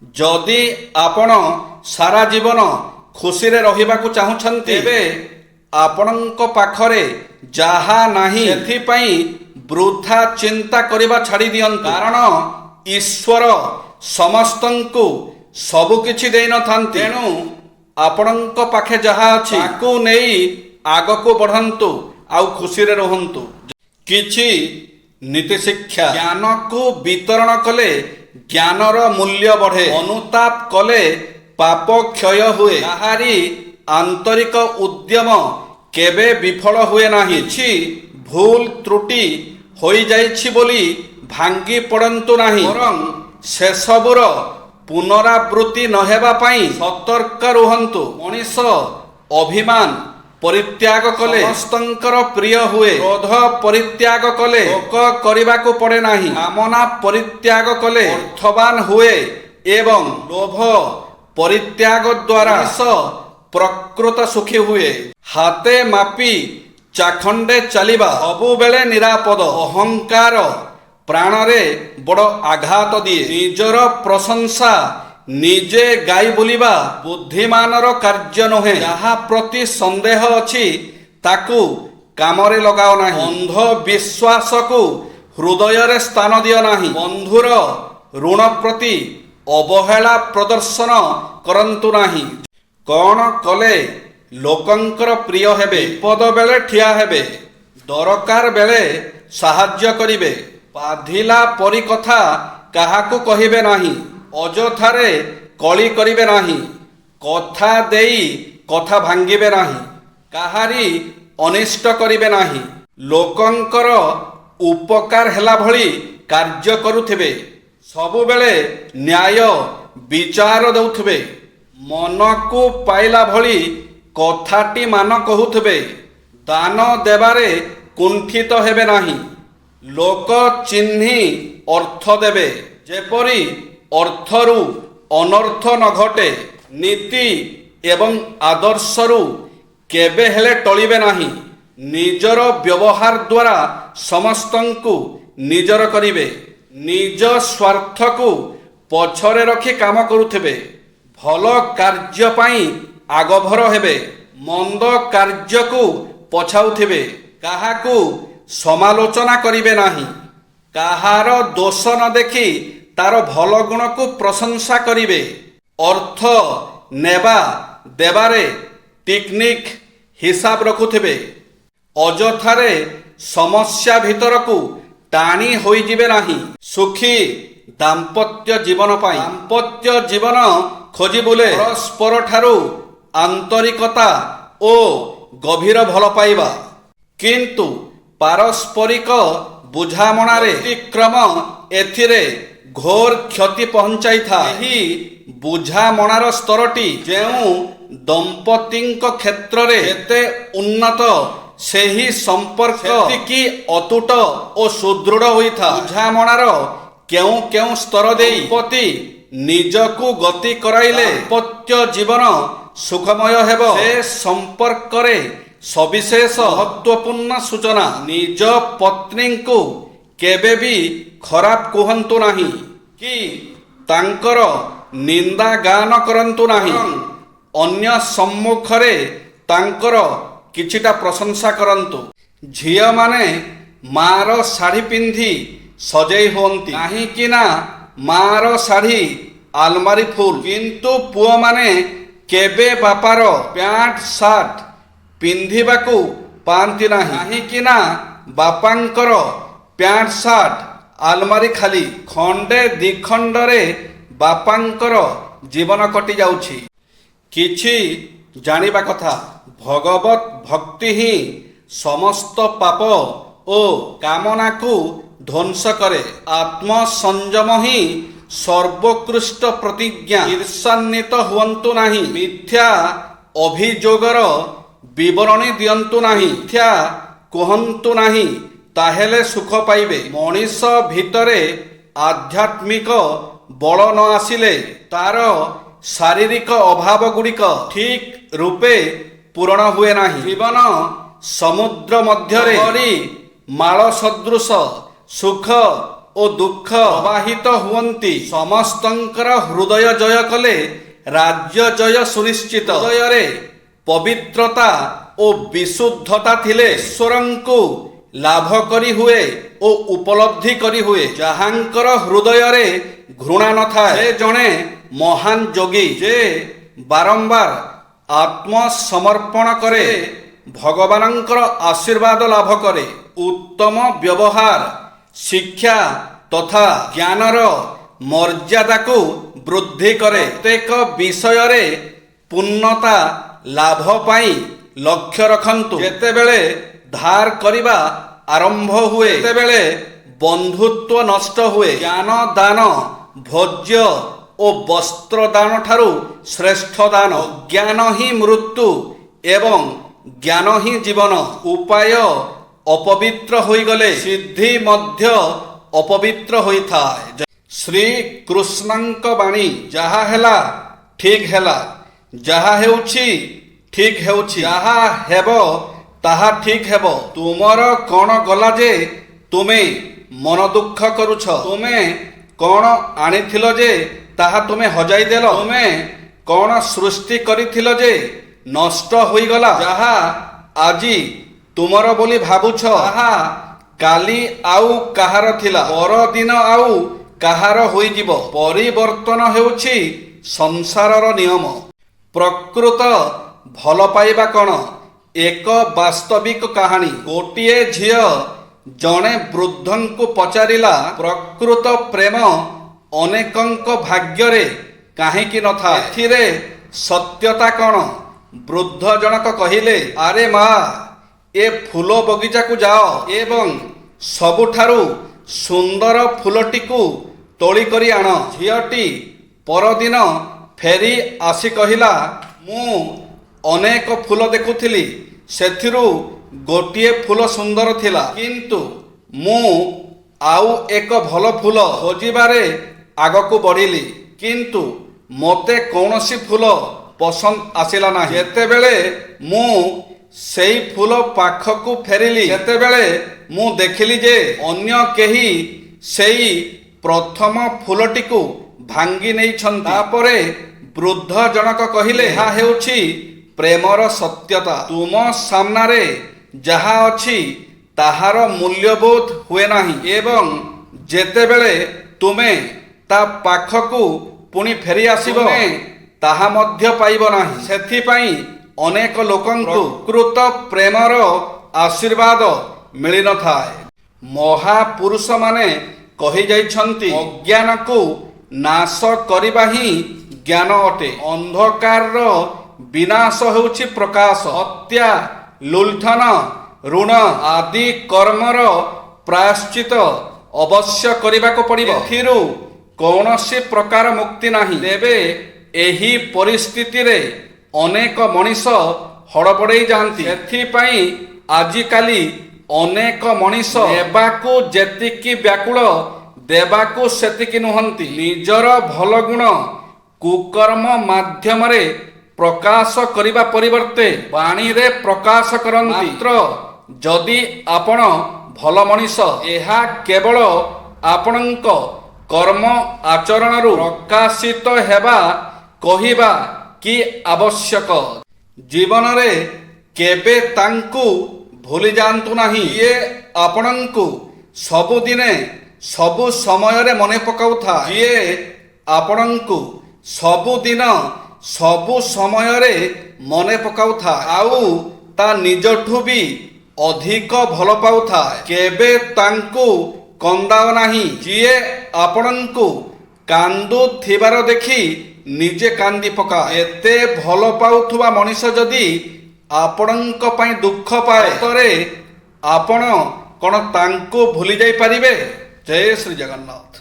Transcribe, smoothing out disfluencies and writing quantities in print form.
ଯଦି ଆପଣ ସାରା ଜୀବନ ଖୁସିରେ ରହିବାକୁ ଚାହୁଁଛନ୍ତି ତେବେ ଆପଣଙ୍କ ପାଖରେ ଯାହା ନାହିଁ ସେଥିପାଇଁ ବୃଥା ଚିନ୍ତା କରିବା ଛାଡ଼ି ଦିଅନ୍ତୁ। କାରଣ ଈଶ୍ୱର ସମସ୍ତଙ୍କୁ ସବୁ କିଛି ଦେଇନଥାନ୍ତି। ତେଣୁ ଆପଣଙ୍କ ପାଖେ ଯାହା ଅଛି ତାକୁ ନେଇ ଆଗକୁ ବଢ଼ନ୍ତୁ ଆଉ ଖୁସିରେ ରୁହନ୍ତୁ। କିଛି ନୀତିଶିକ୍ଷା। ଜ୍ଞାନକୁ ବିତରଣ କଲେ ଜ୍ଞାନର ମୂଲ୍ୟ ବଢ଼େ। ଅନୁତାପ କଲେ ପାପ କ୍ଷୟ ହୁଏ। କାହାରି ଆନ୍ତରିକ ଉଦ୍ୟମ କେବେ ବିଫଳ ହୁଏ ନାହିଁ। କିଛି ଭୁଲ ତ୍ରୁଟି ହୋଇଯାଇଛି ବୋଲି ଭାଙ୍ଗି ପଡ଼ନ୍ତୁ ନାହିଁ, ବରଂ ସେସବୁର ପୁନରାବୃତ୍ତି ନ ହେବା ପାଇଁ ସତର୍କ ରୁହନ୍ତୁ। ମଣିଷ ଅଭିମାନ ପରିତ୍ୟାଗ କଲେ ସମସ୍ତଙ୍କର ପ୍ରିୟ ହୁଏ। କ୍ରୋଧ ପରିତ୍ୟାଗ କଲେ ଶୋକ କରିବାକୁ ପଡ଼େ ନାହିଁ। କାମନା ପରିତ୍ୟାଗ କଲେ ଅର୍ଥବାନ ହୁଏ ଏବଂ ଲୋଭ ପରିତ୍ୟାଗ ଦ୍ୱାରା ମଣିଷ ପ୍ରକୃତ ସୁଖୀ ହୁଏ। ହାତେ ମାପି ଚାଖଣ୍ଡେ ଚାଲିବା ସବୁବେଳେ ନିରାପଦ। ଅହଙ୍କାର ପ୍ରାଣରେ ବଡ଼ ଆଘାତ ଦିଏ। ନିଜର ପ୍ରଶଂସା ନିଜେ ଗାଇ ବୁଲିବା ବୁଦ୍ଧିମାନର କାର୍ଯ୍ୟ ନୁହେଁ। ଯାହା ପ୍ରତି ସନ୍ଦେହ ଅଛି ତାକୁ କାମରେ ଲଗାଅ ନାହିଁ। ଅନ୍ଧ ବିଶ୍ୱାସକୁ ହୃଦୟରେ ସ୍ଥାନ ଦିଅ ନାହିଁ। ବନ୍ଧୁର ଋଣ ପ୍ରତି ଅବହେଳା ପ୍ରଦର୍ଶନ କରନ୍ତୁ ନାହିଁ। କ'ଣ କଲେ ଲୋକଙ୍କର ପ୍ରିୟ ହେବେ? ବିପଦ ବେଳେ ଠିଆ ହେବେ, ଦରକାର ବେଳେ ସାହାଯ୍ୟ କରିବେ। ବାଧିଲା ପରି କଥା କାହାକୁ କହିବେ ନାହିଁ। ଅଯଥାରେ କଳି କରିବେ ନାହିଁ। କଥା ଦେଇ କଥା ଭାଙ୍ଗିବେ ନାହିଁ। କାହାରି ଅନିଷ୍ଟ କରିବେ ନାହିଁ। ଲୋକଙ୍କର ଉପକାର ହେଲା ଭଳି କାର୍ଯ୍ୟ କରୁଥିବେ। ସବୁବେଳେ ନ୍ୟାୟ ବିଚାର ଦେଉଥିବେ। ମନକୁ ପାଇଲା ଭଳି କଥାଟି ମାନ କହୁଥିବେ। ଦାନ ଦେବାରେ କୁଣ୍ଠିତ ହେବେ ନାହିଁ। ଲୋକ ଚିହ୍ନି ଅର୍ଥ ଦେବେ, ଯେପରି ଅର୍ଥରୁ ଅନର୍ଥ ନ ଘଟେ। ନୀତି ଏବଂ ଆଦର୍ଶରୁ କେବେ ହେଲେ ଟଳିବେ ନାହିଁ। ନିଜର ବ୍ୟବହାର ଦ୍ୱାରା ସମସ୍ତଙ୍କୁ ନିଜର କରିବେ। ନିଜ ସ୍ୱାର୍ଥକୁ ପଛରେ ରଖି କାମ କରୁଥିବେ। ଭଲ କାର୍ଯ୍ୟ ପାଇଁ ଆଗଭର ହେବେ, ମନ୍ଦ କାର୍ଯ୍ୟକୁ ପଛାଉଥିବେ। କାହାକୁ ସମାଲୋଚନା କରିବେ ନାହିଁ। କାହାର ଦୋଷ ନ ଦେଖି ତାର ଭଲ ଗୁଣକୁ ପ୍ରଶଂସା କରିବେ। ଅର୍ଥ ନେବା ଦେବାରେ ଟିକନିକ ହିସାବ ରଖୁଥିବେ। ଅଯଥାରେ ସମସ୍ୟା ଭିତରକୁ ଟାଣି ହୋଇଯିବେ ନାହିଁ। ସୁଖୀ ଦାମ୍ପତ୍ୟ ଜୀବନ ପାଇଁ ଦାମ୍ପତ୍ୟ ଜୀବନ ଖୋଜି ବୁଲେ ପରସ୍ପରଠାରୁ ଆନ୍ତରିକତା ଓ ଗଭୀର ଭଲ ପାଇବା। କିନ୍ତୁ ପାରସ୍ପରିକ ବୁଝାମଣାରେ ଅତିକ୍ରମ ଏଥିରେ ଘୋର କ୍ଷତି ପହଞ୍ଚାଇଥାଏ। ଏହି ବୁଝାମଣାର ସ୍ତରଟି ଯେଉଁ ଦମ୍ପତିଙ୍କ କ୍ଷେତ୍ରରେ ଏତେ ଉନ୍ନତ, ସେହି ସମ୍ପର୍କ ସେତିକି ଅତୁଟ ଓ ସୁଦୃଢ଼ ହୋଇଥାଏ। ବୁଝାମଣାର କେଉଁ କେଉଁ ସ୍ତର ଦେଇ ଦମ୍ପତି ନିଜକୁ ଗତି କରାଇଲେ ଦାମ୍ପତ୍ୟ ଜୀବନ ସୁଖମୟ ହେବ, ସେ ସମ୍ପର୍କରେ ସବିଶେଷ ମହତ୍ୱପୂର୍ଣ୍ଣ ସୂଚନା। ନିଜ ପତ୍ନୀଙ୍କୁ କେବେ ବି ଖରାପ କୁହନ୍ତୁ ନାହିଁ କି ତାଙ୍କର ନିନ୍ଦା ଗାନ କରନ୍ତୁ ନାହିଁ। ଅନ୍ୟ ସମ୍ମୁଖରେ ତାଙ୍କର କିଛିଟା ପ୍ରଶଂସା କରନ୍ତୁ। ଝିଅମାନେ ମାର ଶାଢ଼ୀ ପିନ୍ଧି ସଜେଇ ହୁଅନ୍ତି, କାହିଁକି ନା ମାର ଶାଢ଼ୀ ଆଲମାରି ଫୁଲ। କିନ୍ତୁ ପୁଅମାନେ କେବେ ବାପାର ପ୍ୟାଣ୍ଟ ସାର୍ଟ ପିନ୍ଧିବାକୁ ପାଆନ୍ତି ନାହିଁ, କାହିଁକି ନା ବାପାଙ୍କର ପ୍ୟାଣ୍ଟ ସାର୍ଟ ଆଲମାରି ଖାଲି। ଖଣ୍ଡେ ଦିଖଣ୍ଡରେ ବାପାଙ୍କର ଜୀବନ କଟି ଯାଉଛି। କିଛି ଜାଣିବା କଥା, ଭଗବତ ଭକ୍ତି ହିଁ ସମସ୍ତ ପାପ ଓ କାମନାକୁ ଧ୍ୱଂସ କରେ। ଆତ୍ମସଂଯମ ହିଁ ସର୍ବୋତ୍କୃଷ୍ଟ ପ୍ରତିଜ୍ଞା। ଈର୍ଷାନ୍ୱିତ ହୁଅନ୍ତୁ ନାହିଁ। ମିଥ୍ୟା ଅଭିଯୋଗର ବିବରଣୀ ଦିଅନ୍ତୁ ନାହିଁ। ମିଥ୍ୟା କୁହନ୍ତୁ ନାହିଁ, ତାହେଲେ ସୁଖ ପାଇବେ। ମଣିଷ ଭିତରେ ଆଧ୍ୟାତ୍ମିକ ବଳ ନ ଆସିଲେ ତାର ଶାରୀରିକ ଅଭାବ ଗୁଡ଼ିକ ଠିକ ରୂପେ ପୂରଣ ହୁଏ ନାହିଁ। ଜୀବନ ସମୁଦ୍ର ମଧ୍ୟରେ ମାଳ ସଦୃଶ ସୁଖ ଓ ଦୁଃଖ ପ୍ରବାହିତ ହୁଅନ୍ତି। ସମସ୍ତଙ୍କର ହୃଦୟ ଜୟ କଲେ ରାଜ୍ୟ ଜୟ ସୁନିଶ୍ଚିତ। ହୃଦୟରେ ପବିତ୍ରତା ଓ ବିଶୁଦ୍ଧତା ଥିଲେ ଈଶ୍ୱରଙ୍କୁ ଲାଭ କରି ହୁଏ ଓ ଉପଲବ୍ଧି କରି ହୁଏ। ଯାହାଙ୍କର ହୃଦୟରେ ଘୃଣା ନଥାଏ ସେ ଜଣେ ମହାନ ଯୋଗୀ। ଯେ ବାରମ୍ବାର ଆତ୍ମସମର୍ପଣ କରେ ଭଗବାନଙ୍କର ଆଶୀର୍ବାଦ ଲାଭ କରେ। ଉତ୍ତମ ବ୍ୟବହାର ଶିକ୍ଷା ତଥା ଜ୍ଞାନର ମର୍ଯ୍ୟାଦାକୁ ବୃଦ୍ଧି କରେ। ପ୍ରତ୍ୟେକ ବିଷୟରେ ପୂର୍ଣ୍ଣତା ଲାଭ ପାଇଁ ଲକ୍ଷ୍ୟ ରଖନ୍ତୁ। ଯେତେବେଳେ ଧାର କରିବା ଆରମ୍ଭ ହୁଏ ସେତେବେଳେ ବନ୍ଧୁତ୍ୱ ନଷ୍ଟ ହୁଏ। ଜ୍ଞାନ ଦାନ ଭୋଜ୍ୟ ଓ ବସ୍ତ୍ର ଦାନ ଠାରୁ ଶ୍ରେଷ୍ଠ ଦାନ। ଜ୍ଞାନ ହିଁ ମୃତ୍ୟୁ ଏବଂ ଜ୍ଞାନ ହିଁ ଜୀବନ। ଉପାୟ ଅପବିତ୍ର ହୋଇଗଲେ ସିଦ୍ଧି ମଧ୍ୟ ଅପବିତ୍ର ହୋଇଥାଏ। ଶ୍ରୀକୃଷ୍ଣଙ୍କ ବାଣୀ ଯାହା ହେଲା ଠିକ୍ ହେଲା, ଯାହା ହେଉଛି ଠିକ୍ ହେଉଛି, ଯାହା ହେବ ତାହା ଠିକ୍ ହେବ। ତୁମର କ'ଣ ଗଲା ଯେ ତୁମେ ମନ ଦୁଃଖ କରୁଛ? ତୁମେ କ'ଣ ଆଣିଥିଲ ଯେ ତାହା ତୁମେ ହଜାଇ ଦେଲ? ତୁମେ କ'ଣ ସୃଷ୍ଟି କରିଥିଲ ଯେ ନଷ୍ଟ ହୋଇଗଲା? ଯାହା ଆଜି ତୁମର ବୋଲି ଭାବୁଛ ତାହା କାଲି ଆଉ କାହାର ଥିଲା, ପରଦିନ ଆଉ କାହାର ହୋଇଯିବ। ପରିବର୍ତ୍ତନ ହେଉଛି ସଂସାରର ନିୟମ। ପ୍ରକୃତ ଭଲ ପାଇବା କ'ଣ? ଏକ ବାସ୍ତବିକ କାହାଣୀ। ଗୋଟିଏ ଝିଅ ଜଣେ ବୃଦ୍ଧଙ୍କୁ ପଚାରିଲା, ପ୍ରକୃତ ପ୍ରେମ ଅନେକଙ୍କ ଭାଗ୍ୟରେ କାହିଁକି ନଥାଏ? ଏଥିରେ ସତ୍ୟତା କ'ଣ? ବୃଦ୍ଧ ଜଣକ କହିଲେ, ଆରେ ମା, ଏ ଫୁଲ ବଗିଚାକୁ ଯାଅ ଏବଂ ସବୁଠାରୁ ସୁନ୍ଦର ଫୁଲଟିକୁ ତୋଳି କରି ଆଣ। ଝିଅଟି ପରଦିନ ଫେରି ଆସି କହିଲା, ମୁଁ ଅନେକ ଫୁଲ ଦେଖୁଥିଲି, ସେଥିରୁ ଗୋଟିଏ ଫୁଲ ସୁନ୍ଦର ଥିଲା, କିନ୍ତୁ ମୁଁ ଆଉ ଏକ ଭଲ ଫୁଲ ଖୋଜିବାରେ ଆଗକୁ ବଢ଼ିଲି, କିନ୍ତୁ ମୋତେ କୌଣସି ଫୁଲ ପସନ୍ଦ ଆସିଲା ନାହିଁ। ଯେତେବେଳେ ମୁଁ ସେଇ ଫୁଲ ପାଖକୁ ଫେରିଲି ସେତେବେଳେ ମୁଁ ଦେଖିଲି ଯେ ଅନ୍ୟ କେହି ସେଇ ପ୍ରଥମ ଫୁଲଟିକୁ ଭାଙ୍ଗି ନେଇଛନ୍ତି। ତାପରେ ବୃଦ୍ଧ ଜଣକ କହିଲେ, ଏହା ହେଉଛି ପ୍ରେମର ସତ୍ୟତା। ତୁମ ସାମ୍ନାରେ ଯାହା ଅଛି ତାହାର ମୂଲ୍ୟବୋଧ ହୁଏ ନାହିଁ ଏବଂ ଯେତେବେଳେ ତୁମେ ତା ପାଖକୁ ପୁଣି ଫେରି ଆସିବ ତାହା ମଧ୍ୟ ପାଇବ ନାହିଁ। ସେଥିପାଇଁ ଅନେକ ଲୋକଙ୍କୁ ପ୍ରକୃତ ପ୍ରେମର ଆଶୀର୍ବାଦ ମିଳିନଥାଏ। ମହାପୁରୁଷମାନେ କହିଯାଇଛନ୍ତି, ଅଜ୍ଞାନକୁ ନାଶ କରିବା ହିଁ ଜ୍ଞାନ ଅଟେ। ଅନ୍ଧକାରର ବିନାଶ ହେଉଛି ପ୍ରକାଶ। ହତ୍ୟା, ଲୁଣ୍ଠନ, ଋଣ ଆଦି କର୍ମର ପ୍ରାୟଶ୍ଚିତ ଅବଶ୍ୟ କରିବାକୁ ପଡ଼ିବ। ଏଥିରୁ କୌଣସି ପ୍ରକାର ମୁକ୍ତି ନାହିଁ। ତେବେ ଏହି ପରିସ୍ଥିତିରେ ଅନେକ ମଣିଷ ହଡ଼ବଡ଼େଇ ଯାଆନ୍ତି। ସେଥିପାଇଁ ଆଜିକାଲି ଅନେକ ମଣିଷ ଦେବାକୁ ଯେତିକି ବ୍ୟାକୁଳ ଦେବାକୁ ସେତିକି ନୁହନ୍ତି। ନିଜର ଭଲ ଗୁଣ କୁକର୍ମ ମାଧ୍ୟମରେ ପ୍ରକାଶ କରିବା ପରିବର୍ତ୍ତେ ବାଣୀରେ ପ୍ରକାଶ କରନ୍ତି। ମାତ୍ର ଯଦି ଆପଣ ଭଲ ମଣିଷ, ଏହା କେବଳ ଆପଣଙ୍କ କର୍ମ ଆଚରଣରୁ ପ୍ରକାଶିତ ହେବା କହିବା କି ଆବଶ୍ୟକ। ଜୀବନରେ କେବେ ତାଙ୍କୁ ଭୁଲି ଯାଆନ୍ତୁ ନାହିଁ, ଯିଏ ଆପଣଙ୍କୁ ସବୁଦିନେ ସବୁ ସମୟରେ ମନେ ପକାଉଥାଏ। ଯିଏ ଆପଣଙ୍କୁ ସବୁଦିନ ସବୁ ସମୟରେ ମନେ ପକାଉଥାଏ ଆଉ ତା ନିଜଠୁ ବି ଅଧିକ ଭଲ ପାଉଥାଏ। କେବେ ତାଙ୍କୁ କନ୍ଦାଅ ନାହିଁ, ଯିଏ ଆପଣଙ୍କୁ କାନ୍ଦୁଥିବାର ଦେଖି ନିଜେ କାନ୍ଦି ପକା। ଏତେ ଭଲ ପାଉଥିବା ମଣିଷ ଯଦି ଆପଣଙ୍କ ପାଇଁ ଦୁଃଖ ପାଏ ପରେ ଆପଣ କ'ଣ ତାଙ୍କୁ ଭୁଲି ଯାଇପାରିବେ? ଜୟ ଶ୍ରୀ ଜଗନ୍ନାଥ।